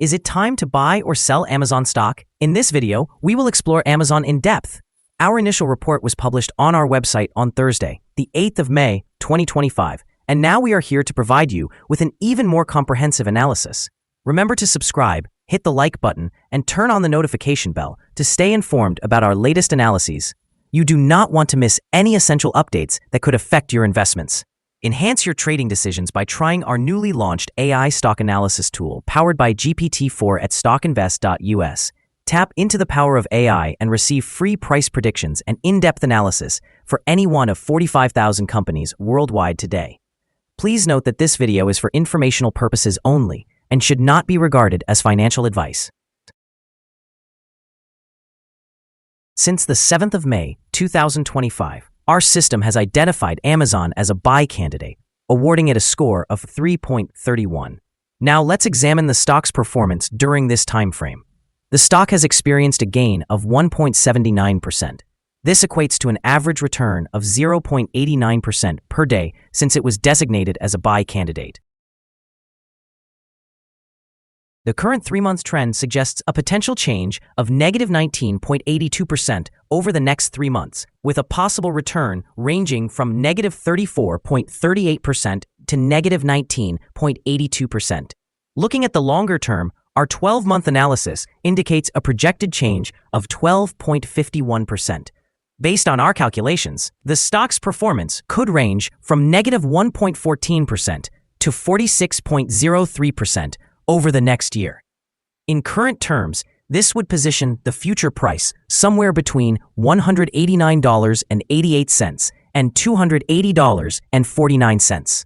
Is it time to buy or sell Amazon stock? In this video, we will explore Amazon in depth. Our initial report was published on our website on Thursday, the 8th of May, 2025, and now we are here to provide you with an even more comprehensive analysis. Remember to subscribe, hit the like button, and turn on the notification bell to stay informed about our latest analyses. You do not want to miss any essential updates that could affect your investments. Enhance your trading decisions by trying our newly launched AI stock analysis tool powered by GPT-4 at StockInvest.us. Tap into the power of AI and receive free price predictions and in-depth analysis for any one of 45,000 companies worldwide today. Please note that this video is for informational purposes only and should not be regarded as financial advice. Since the 7th of May, 2025, our system has identified Amazon as a buy candidate, awarding it a score of 3.31. Now let's examine the stock's performance during this time frame. The stock has experienced a gain of 1.79%. This equates to an average return of 0.89% per day since it was designated as a buy candidate. The current 3-month trend suggests a potential change of negative 19.82% over the next 3 months, with a possible return ranging from negative 34.38% to negative 19.82%. Looking at the longer term, our 12-month analysis indicates a projected change of 12.51%. Based on our calculations, the stock's performance could range from negative 1.14% to 46.03% over the next year. In current terms, this would position the future price somewhere between $189.88 and $280.49.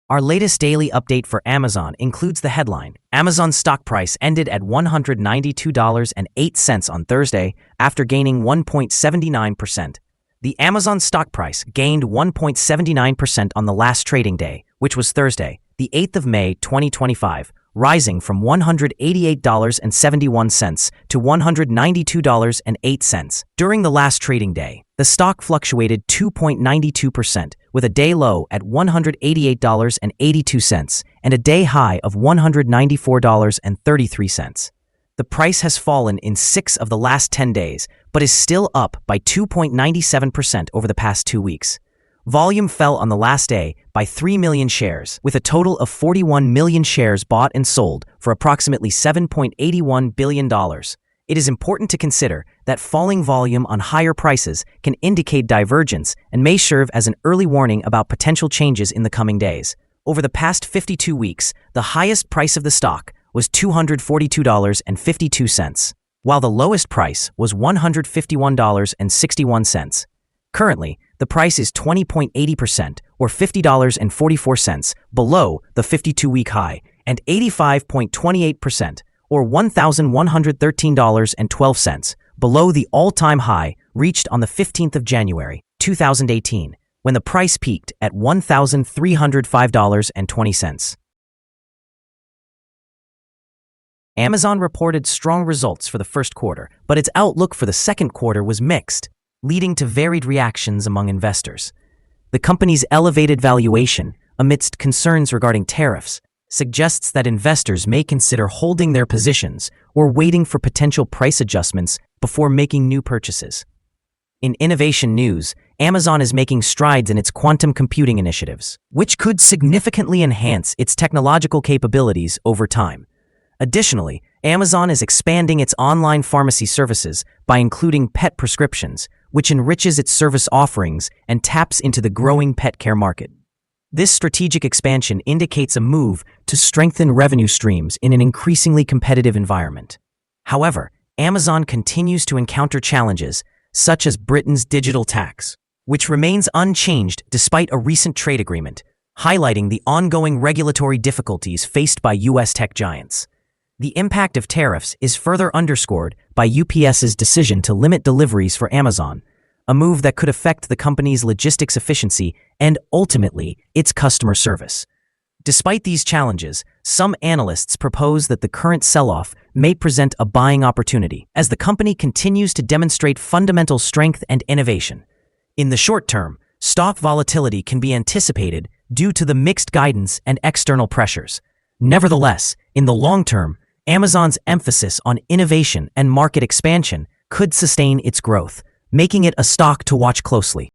Our latest daily update for Amazon includes the headline: Amazon stock price ended at $192.08 on Thursday after gaining 1.79%. The Amazon stock price gained 1.79% on the last trading day, which was Thursday, the 8th of May, 2025, rising from $188.71 to $192.08. During the last trading day, the stock fluctuated 2.92%, with a day low at $188.82 and a day high of $194.33. The price has fallen in 6 of the last 10 days, but is still up by 2.97% over the past 2 weeks. Volume fell on the last day by 3 million shares, with a total of 41 million shares bought and sold for approximately $7.81 billion. It is important to consider that falling volume on higher prices can indicate divergence and may serve as an early warning about potential changes in the coming days. Over the past 52 weeks, the highest price of the stock was $242.52, while the lowest price was $151.61. Currently, the price is 20.80% or $50.44 below the 52-week high and 85.28% or $1,113.12 below the all-time high reached on the 15th of January, 2018, when the price peaked at $1,305.20. Amazon reported strong results for the first quarter, but its outlook for the second quarter was mixed, leading to varied reactions among investors. The company's elevated valuation, amidst concerns regarding tariffs, suggests that investors may consider holding their positions or waiting for potential price adjustments before making new purchases. In innovation news, Amazon is making strides in its quantum computing initiatives, which could significantly enhance its technological capabilities over time. Additionally, Amazon is expanding its online pharmacy services by including pet prescriptions, which enriches its service offerings and taps into the growing pet care market. This strategic expansion indicates a move to strengthen revenue streams in an increasingly competitive environment. However, Amazon continues to encounter challenges, such as Britain's digital tax, which remains unchanged despite a recent trade agreement, highlighting the ongoing regulatory difficulties faced by U.S. tech giants. The impact of tariffs is further underscored by UPS's decision to limit deliveries for Amazon, a move that could affect the company's logistics efficiency and, ultimately, its customer service. Despite these challenges, some analysts propose that the current sell-off may present a buying opportunity as the company continues to demonstrate fundamental strength and innovation. In the short term, stock volatility can be anticipated due to the mixed guidance and external pressures. Nevertheless, in the long term, Amazon's emphasis on innovation and market expansion could sustain its growth, making it a stock to watch closely.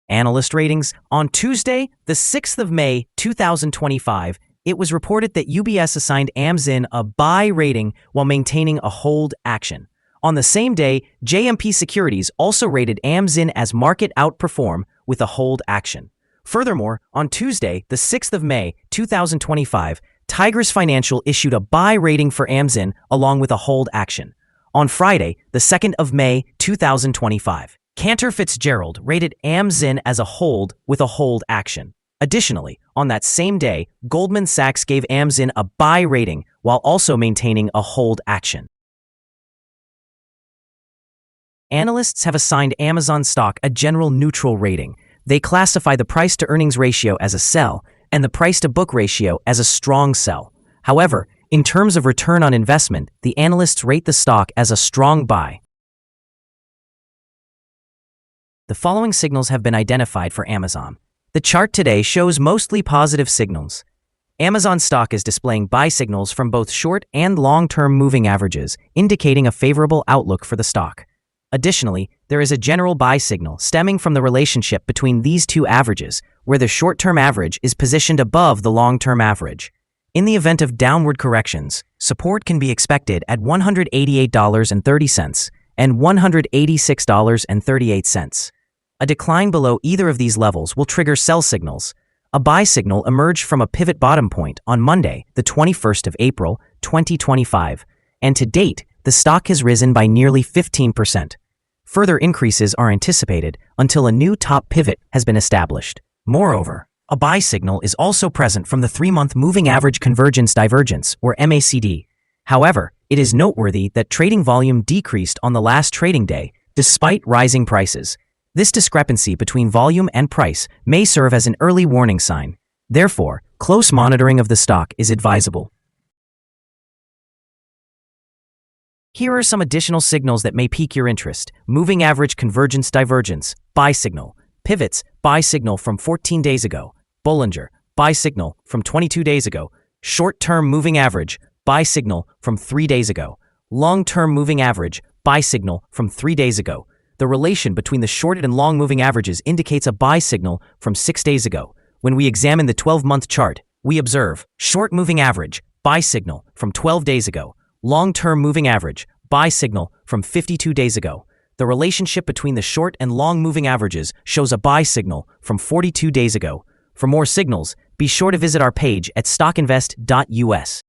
Analyst ratings. On Tuesday, the 6th of May, 2025, it was reported that UBS assigned AMZN a buy rating while maintaining a hold action. On the same day, JMP Securities also rated AMZN as market outperform with a hold action. Furthermore, on Tuesday, the 6th of May, 2025, Tigris Financial issued a buy rating for AMZN along with a hold action. On Friday, the 2nd of May, 2025, Cantor Fitzgerald rated AMZN as a hold with a hold action. Additionally, on that same day, Goldman Sachs gave AMZN a buy rating while also maintaining a hold action. Analysts have assigned Amazon stock a general neutral rating. They classify the price-to-earnings ratio as a sell and the price-to-book ratio as a strong sell. However, in terms of return on investment, the analysts rate the stock as a strong buy. The following signals have been identified for Amazon. The chart today shows mostly positive signals. Amazon stock is displaying buy signals from both short and long-term moving averages, indicating a favorable outlook for the stock. Additionally, there is a general buy signal stemming from the relationship between these two averages, where the short-term average is positioned above the long-term average. In the event of downward corrections, support can be expected at $188.30 and $186.38. A decline below either of these levels will trigger sell signals. A buy signal emerged from a pivot bottom point on Monday, the 21st of April, 2025, and to date, the stock has risen by nearly 15%. Further increases are anticipated until a new top pivot has been established. Moreover, a buy signal is also present from the 3-month Moving Average Convergence Divergence, or MACD. However, it is noteworthy that trading volume decreased on the last trading day, despite rising prices. This discrepancy between volume and price may serve as an early warning sign. Therefore, close monitoring of the stock is advisable. Here are some additional signals that may pique your interest. Moving Average Convergence Divergence, buy signal. Pivots, buy signal from 14 days ago. Bollinger, buy signal from 22 days ago. Short-term Moving Average, buy signal from 3 days ago. Long-term Moving Average, buy signal from 3 days ago. The relation between the short and long moving averages indicates a buy signal from 6 days ago. When we examine the 12-month chart, we observe short moving average, buy signal from 12 days ago. Long-term moving average, buy signal from 52 days ago. The relationship between the short and long moving averages shows a buy signal from 42 days ago. For more signals, be sure to visit our page at StockInvest.us.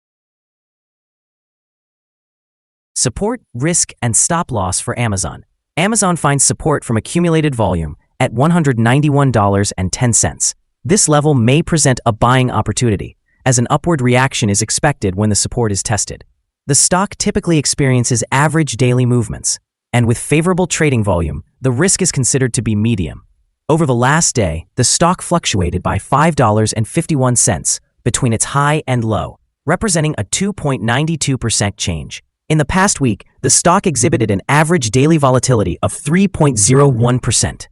Support, risk, and stop loss for Amazon. Amazon finds support from accumulated volume at $191.10. This level may present a buying opportunity, as an upward reaction is expected when the support is tested. The stock typically experiences average daily movements, and with favorable trading volume, the risk is considered to be medium. Over the last day, the stock fluctuated by $5.51 between its high and low, representing a 2.92% change. In the past week, the stock exhibited an average daily volatility of 3.01%.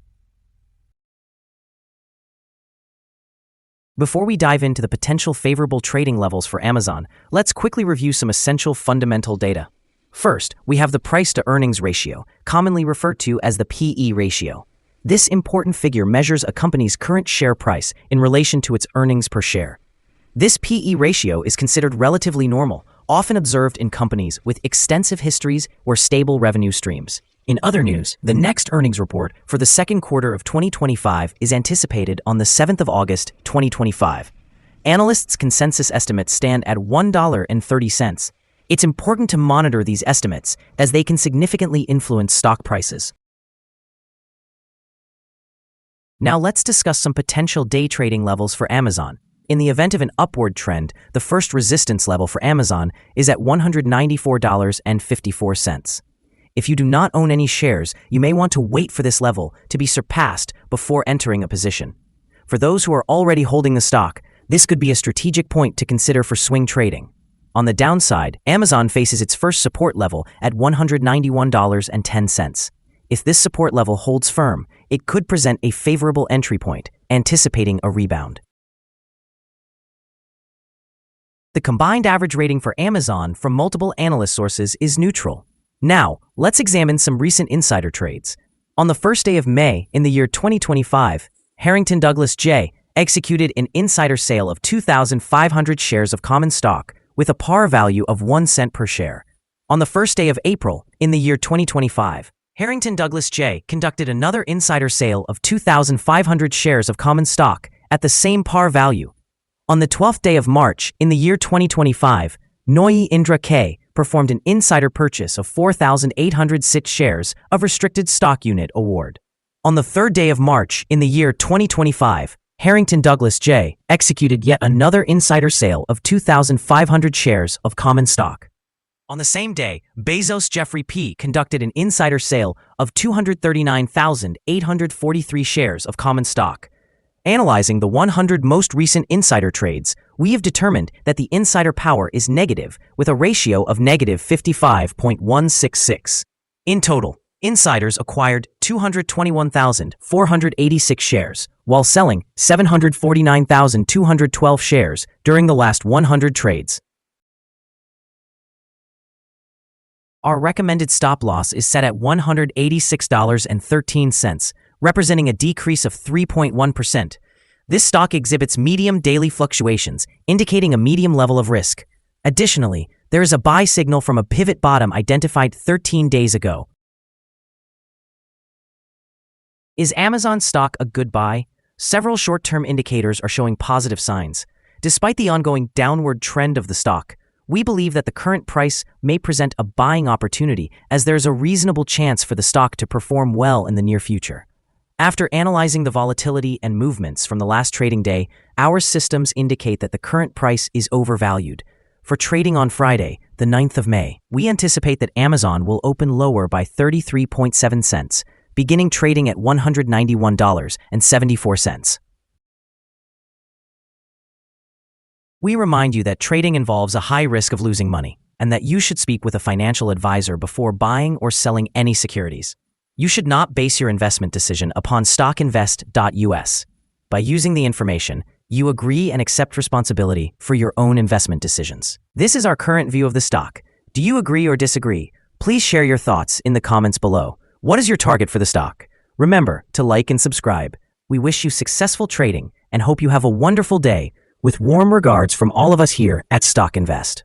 Before we dive into the potential favorable trading levels for Amazon, let's quickly review some essential fundamental data. First, we have the price-to-earnings ratio, commonly referred to as the PE ratio. This important figure measures a company's current share price in relation to its earnings per share. This PE ratio is considered relatively normal, often observed in companies with extensive histories or stable revenue streams. In other news, the next earnings report for the second quarter of 2025 is anticipated on the 7th of August, 2025. Analysts' consensus estimates stand at $1.30. It's important to monitor these estimates as they can significantly influence stock prices. Now let's discuss some potential day trading levels for Amazon. In the event of an upward trend, the first resistance level for Amazon is at $194.54. If you do not own any shares, you may want to wait for this level to be surpassed before entering a position. For those who are already holding the stock, this could be a strategic point to consider for swing trading. On the downside, Amazon faces its first support level at $191.10. If this support level holds firm, it could present a favorable entry point, anticipating a rebound. The combined average rating for Amazon from multiple analyst sources is neutral. Now, let's examine some recent insider trades. On the first day of May in the year 2025, Harrington Douglas J. executed an insider sale of 2,500 shares of common stock with a par value of 1 cent per share. On the first day of April in the year 2025, Harrington Douglas J. conducted another insider sale of 2,500 shares of common stock at the same par value. On the 12th day of March in the year 2025, Noyi Indra K. performed an insider purchase of 4,806 shares of restricted stock unit award. On the 3rd day of March in the year 2025, Harrington Douglas J. executed yet another insider sale of 2,500 shares of common stock. On the same day, Bezos Jeffrey P. conducted an insider sale of 239,843 shares of common stock. Analyzing the 100 most recent insider trades, we have determined that the insider power is negative with a ratio of negative 55.166. In total, insiders acquired 221,486 shares, while selling 749,212 shares during the last 100 trades. Our recommended stop loss is set at $186.13, representing a decrease of 3.1%. This stock exhibits medium daily fluctuations, indicating a medium level of risk. Additionally, there is a buy signal from a pivot bottom identified 13 days ago. Is Amazon stock a good buy? Several short-term indicators are showing positive signs. Despite the ongoing downward trend of the stock, we believe that the current price may present a buying opportunity as there is a reasonable chance for the stock to perform well in the near future. After analyzing the volatility and movements from the last trading day, our systems indicate that the current price is overvalued. For trading on Friday, the 9th of May, we anticipate that Amazon will open lower by 33.7 cents, beginning trading at $191.74. We remind you that trading involves a high risk of losing money, and that you should speak with a financial advisor before buying or selling any securities. You should not base your investment decision upon StockInvest.us. By using the information, you agree and accept responsibility for your own investment decisions. This is our current view of the stock. Do you agree or disagree? Please share your thoughts in the comments below. What is your target for the stock? Remember to like and subscribe. We wish you successful trading and hope you have a wonderful day. With warm regards from all of us here at Stock Invest.